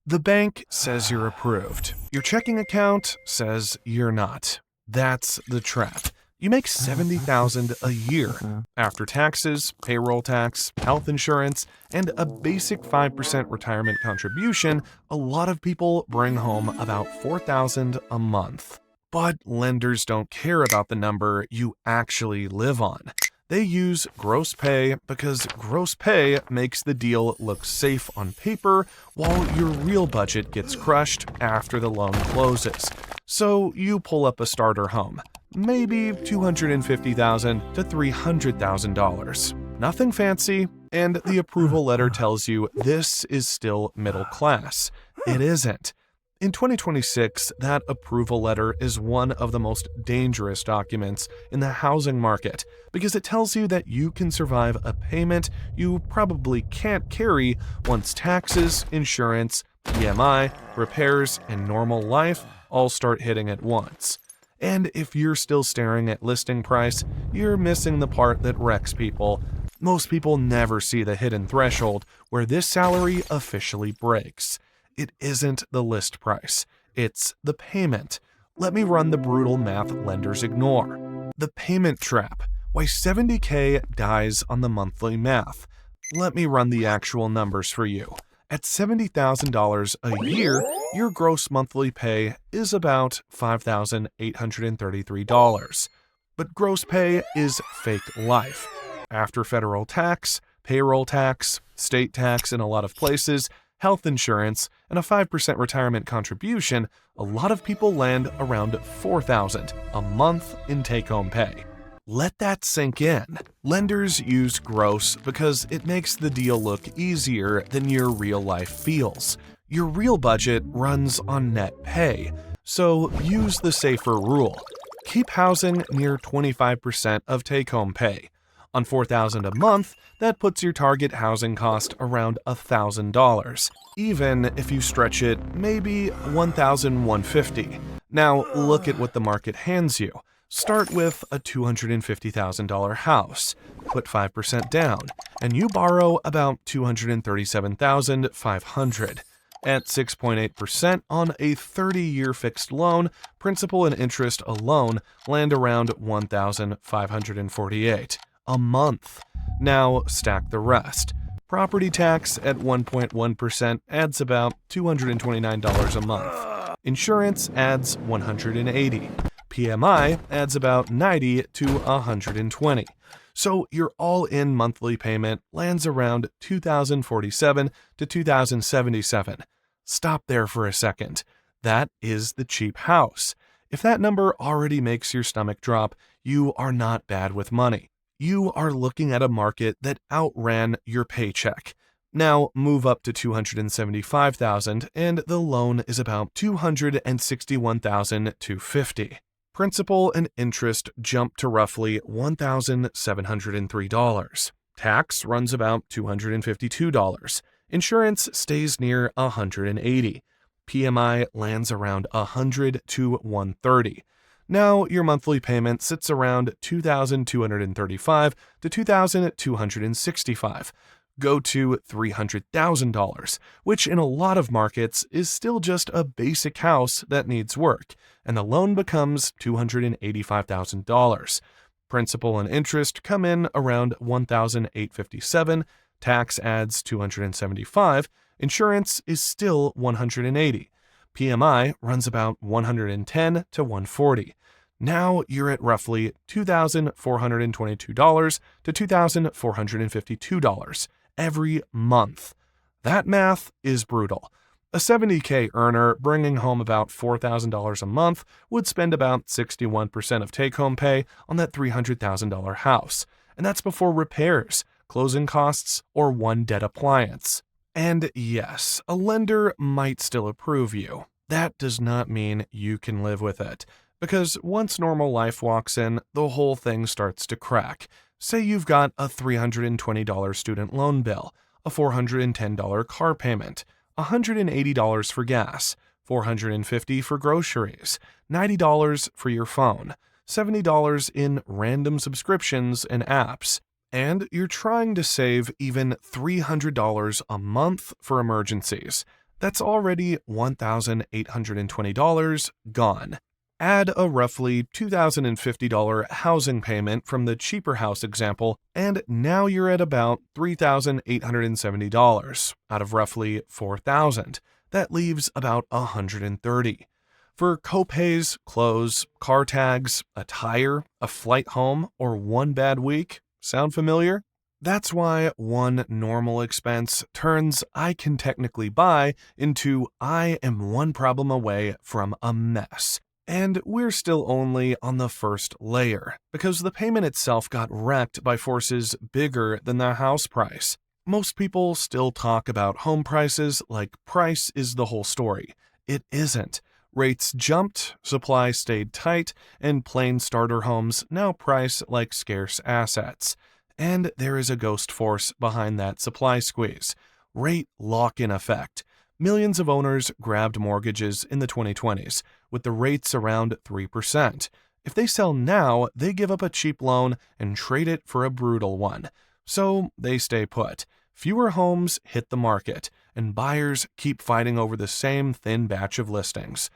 The bank says you're approved. Your checking account says you're not. That's the trap. You make $70,000 a year. After taxes, payroll tax, health insurance, and a basic 5% retirement contribution, a lot of people bring home about $4,000 a month. But lenders don't care about the number you actually live on. They use gross pay because gross pay makes the deal look safe on paper while your real budget gets crushed after the loan closes. So you pull up a starter home, maybe $250,000 to $300,000. Nothing fancy, and the approval letter tells you this is still middle class. It isn't. In 2026, that approval letter is one of the most dangerous documents in the housing market because it tells you that you can survive a payment you probably can't carry once taxes, insurance, EMI, repairs, and normal life all start hitting at once. And if you're still staring at listing price, you're missing the part that wrecks people. Most people never see the hidden threshold where this salary officially breaks. It isn't the list price, it's the payment. Let me run the brutal math lenders ignore. The payment trap, why $70K dies on the monthly math. Let me run the actual numbers for you. At $70,000 a year, your gross monthly pay is about $5,833. But gross pay is fake life. After federal tax, payroll tax, state tax in a lot of places, health insurance, and a 5% retirement contribution, a lot of people land around $4,000 a month in take-home pay. Let that sink in. Lenders use gross because it makes the deal look easier than your real life feels. Your real budget runs on net pay, so use the safer rule. Keep housing near 25% of take-home pay. On $4,000 a month, that puts your target housing cost around $1,000, even if you stretch it maybe $1,150. Now look at what the market hands you. Start with a $250,000 house, put 5% down, and you borrow about $237,500. At 6.8% on a 30-year fixed loan, principal and interest alone land around $1,548 a month. Now stack the rest. Property tax at 1.1% adds about $229 a month. Insurance adds $180. PMI adds about $90 to $120. So your all-in monthly payment lands around $2,047 to $2,077. Stop there for a second. That is the cheap house. If that number already makes your stomach drop, you are not bad with money. You are looking at a market that outran your paycheck. Now move up to $275,000 and the loan is about $261,250. Principal and interest jump to roughly $1,703. Tax runs about $252. Insurance stays near $180. PMI lands around $100 to $130. Now your monthly payment sits around $2,235 to $2,265. Go to $300,000, which in a lot of markets is still just a basic house that needs work, and the loan becomes $285,000. Principal and interest come in around $1,857, tax adds $275, insurance is still $180. PMI runs about $110 to $140. Now you're at roughly $2,422 to $2,452 every month. That math is brutal. A $70K earner bringing home about $4,000 a month would spend about 61% of take-home pay on that $300,000 house, and that's before repairs, closing costs, or one dead appliance. And yes, a lender might still approve you. That does not mean you can live with it, because once normal life walks in, the whole thing starts to crack. Say you've got a $320 student loan bill, a $410 car payment, $180 for gas, $450 for groceries, $90 for your phone, $70 in random subscriptions and apps, and you're trying to save even $300 a month for emergencies. That's already $1,820 gone. Add a roughly $2,050 housing payment from the cheaper house example, and now you're at about $3,870 out of roughly $4,000. That leaves about $130. For copays, clothes, car tags, a tire, a flight home, or one bad week, sound familiar? That's why one normal expense turns "I can technically buy" into "I am one problem away from a mess." And we're still only on the first layer, because the payment itself got wrecked by forces bigger than the house price. Most people still talk about home prices like price is the whole story. It isn't. Rates jumped, supply stayed tight, and plain starter homes now price like scarce assets. And there is a ghost force behind that supply squeeze: rate lock-in effect. Millions of owners grabbed mortgages in the 2020s, with the rates around 3%. If they sell now, they give up a cheap loan and trade it for a brutal one. So they stay put. Fewer homes hit the market, and buyers keep fighting over the same thin batch of listings.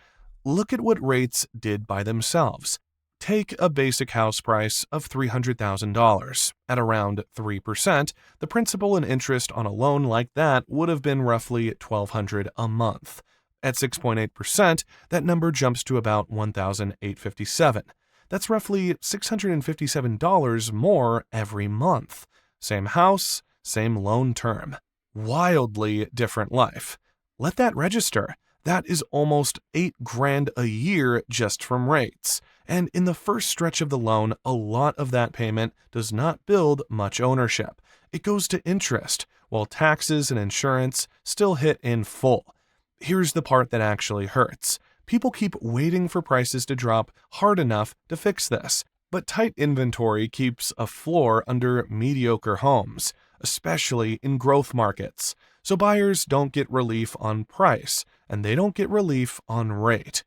Look at what rates did by themselves. Take a basic house price of $300,000. At around 3%, the principal and interest on a loan like that would have been roughly $1,200 a month. At 6.8%, that number jumps to about $1,857. That's roughly $657 more every month. Same house, same loan term. Wildly different life. Let that register. That is almost $8,000 a year just from rates. And in the first stretch of the loan, a lot of that payment does not build much ownership. It goes to interest, while taxes and insurance still hit in full. Here's the part that actually hurts. People keep waiting for prices to drop hard enough to fix this, but tight inventory keeps a floor under mediocre homes, especially in growth markets. So buyers don't get relief on price, and they don't get relief on rate.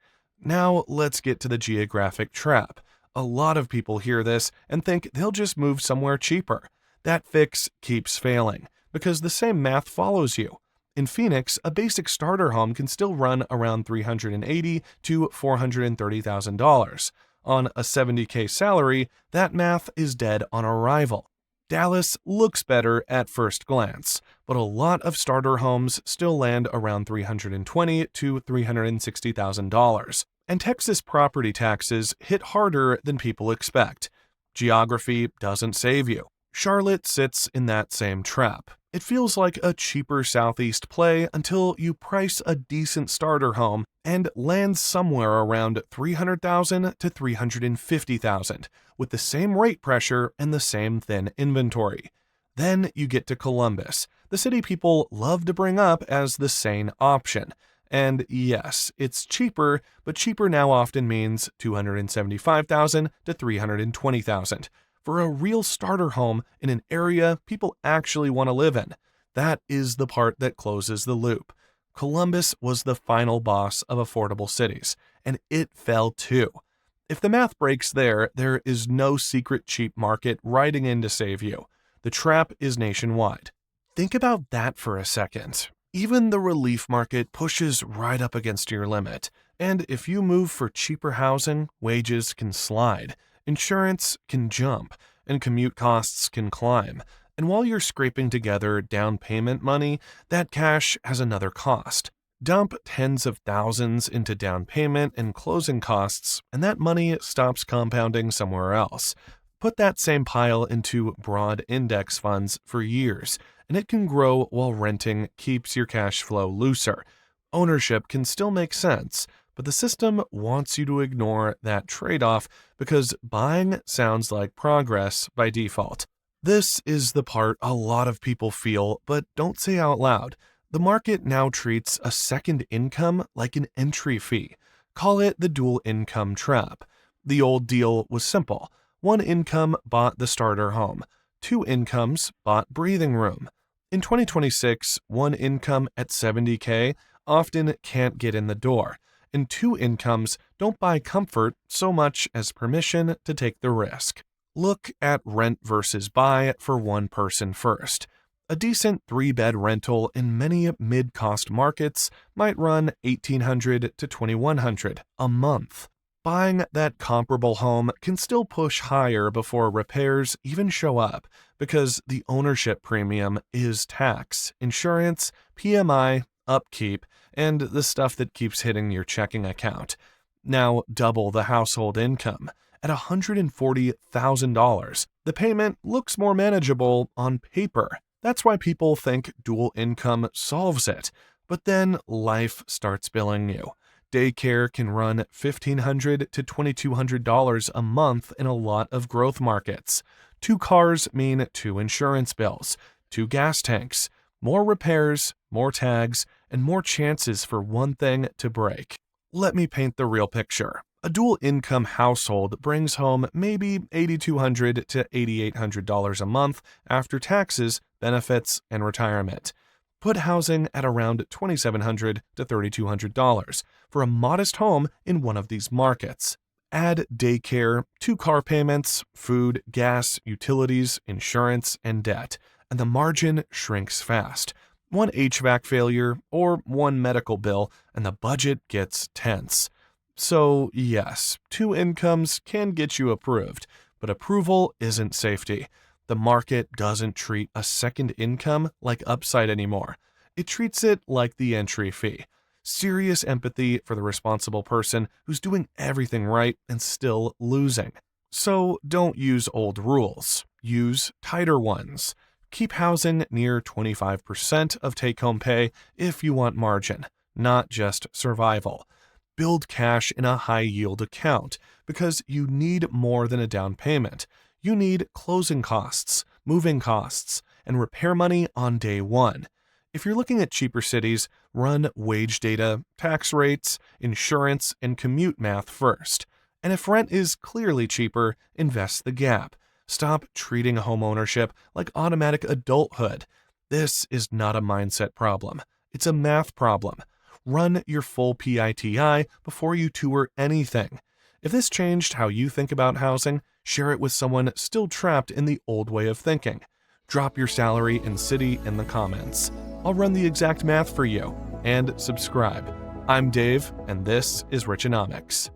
Now let's get to the geographic trap. A lot of people hear this and think they'll just move somewhere cheaper. That fix keeps failing, because the same math follows you. In Phoenix, a basic starter home can still run around $380,000 to $430,000. On a $70K salary, that math is dead on arrival. Dallas looks better at first glance, but a lot of starter homes still land around $320,000 to $360,000. And Texas property taxes hit harder than people expect. Geography doesn't save you. Charlotte sits in that same trap. It feels like a cheaper Southeast play until you price a decent starter home and land somewhere around $300,000 to $350,000, with the same rate pressure and the same thin inventory. Then you get to Columbus, the city people love to bring up as the sane option. And yes, it's cheaper, but cheaper now often means $275,000 to $320,000 for a real starter home in an area people actually want to live in. That is the part that closes the loop. Columbus was the final boss of affordable cities, and it fell too. If the math breaks there is no secret cheap market riding in to save you. The trap is nationwide. Think about that for a second. Even the relief market pushes right up against your limit, and if you move for cheaper housing, wages can slide, insurance can jump, and commute costs can climb. And while you're scraping together down payment money, that cash has another cost. Dump tens of thousands into down payment and closing costs, and that money stops compounding somewhere else. Put that same pile into broad index funds for years, and it can grow while renting keeps your cash flow looser. Ownership can still make sense, but the system wants you to ignore that trade-off because buying sounds like progress by default. This is the part a lot of people feel but don't say out loud. The market now treats a second income like an entry fee. Call it the dual income trap. The old deal was simple. One income bought the starter home. Two incomes bought breathing room. In 2026, one income at $70K often can't get in the door, and two incomes don't buy comfort so much as permission to take the risk. Look at rent versus buy for one person first. A decent 3-bed rental in many mid-cost markets might run $1,800 to $2,100 a month. Buying that comparable home can still push higher before repairs even show up because the ownership premium is tax, insurance, PMI, upkeep, and the stuff that keeps hitting your checking account. Now double the household income. At $140,000, the payment looks more manageable on paper. That's why people think dual income solves it. But then life starts billing you. Daycare can run $1,500 to $2,200 a month in a lot of growth markets. 2 cars mean 2 insurance bills, 2 gas tanks, more repairs, more tags, and more chances for one thing to break. Let me paint the real picture. A dual income household brings home maybe $8,200 to $8,800 a month after taxes, benefits, and retirement. Put housing at around $2,700 to $3,200 for a modest home in one of these markets. Add daycare, 2 car payments, food, gas, utilities, insurance, and debt, and the margin shrinks fast. One HVAC failure or one medical bill, and the budget gets tense. So yes, 2 incomes can get you approved, but approval isn't safety. The market doesn't treat a second income like upside anymore. It treats it like the entry fee. Serious empathy for the responsible person who's doing everything right and still losing. So don't use old rules. Use tighter ones. Keep housing near 25% of take-home pay if you want margin, not just survival. Build cash in a high-yield account because you need more than a down payment. You need closing costs, moving costs, and repair money on day one. If you're looking at cheaper cities, run wage data, tax rates, insurance, and commute math first. And if rent is clearly cheaper, invest the gap. Stop treating homeownership like automatic adulthood. This is not a mindset problem. It's a math problem. Run your full PITI before you tour anything. If this changed how you think about housing, share it with someone still trapped in the old way of thinking. Drop your salary and city in the comments. I'll run the exact math for you. And subscribe. I'm Dave, and this is Richonomics.